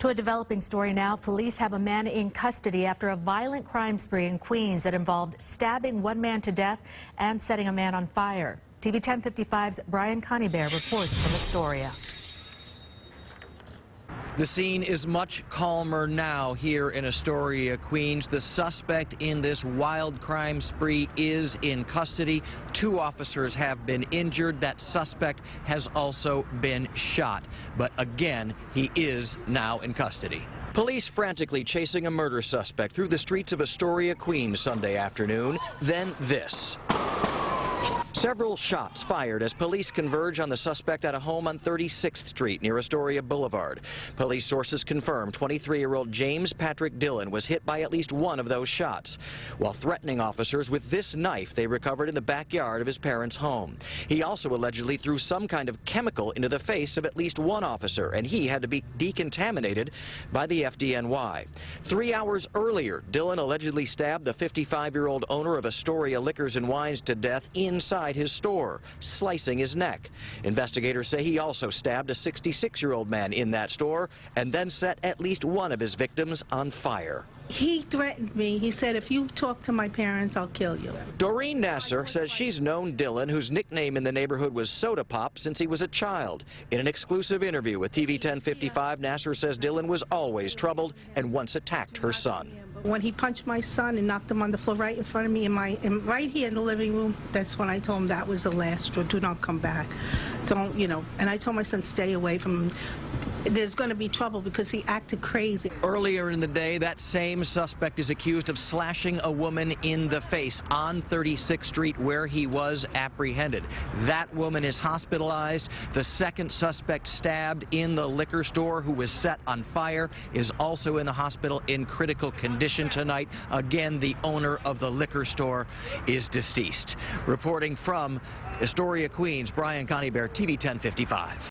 To a developing story now, police have a man in custody after a violent crime spree in Queens that involved stabbing one man to death and setting a man on fire. TV 1055's Brian Conybeare reports from Astoria. The scene is much calmer now here in Astoria, Queens. The suspect in this wild crime spree is in custody. 2 officers have been injured. That suspect has also been shot. But again, he is now in custody. Police frantically chasing a murder suspect through the streets of Astoria, Queens Sunday afternoon. Then this. Several shots fired as police converge on the suspect at a home on 36th Street near Astoria Boulevard. Police sources confirm 23-year-old James Patrick Dillon was hit by at least one of those shots, while threatening officers with this knife they recovered in the backyard of his parents' home. He also allegedly threw some kind of chemical into the face of at least one officer, and he had to be decontaminated by the FDNY. 3 hours earlier, Dillon allegedly stabbed the 55-year-old owner of Astoria Liquors and Wines to death inside his store, slicing his neck. Investigators say he also stabbed a 66-year-old man in that store and then set at least one of his victims on fire. He threatened me. He said, if you talk to my parents, I'll kill you. Doreen Nasser says she's known Dillon, whose nickname in the neighborhood was Soda Pop, since he was a child. In an exclusive interview with TV 1055, Nasser says Dillon was always troubled and once attacked her son. When he punched my son and knocked him on the floor right in front of me, right here in the living room, that's when I told him that was the last straw. Do not come back. Don't, you know. And I told my son, stay away from him. There's going to be trouble because he acted crazy. Earlier in the day, that same suspect is accused of slashing a woman in the face on 36th Street where he was apprehended. That woman is hospitalized. The second suspect stabbed in the liquor store, who was set on fire, is also in the hospital in critical condition tonight. Again, the owner of the liquor store is deceased. Reporting from Astoria, Queens, Brian Conybeare, TV 1055.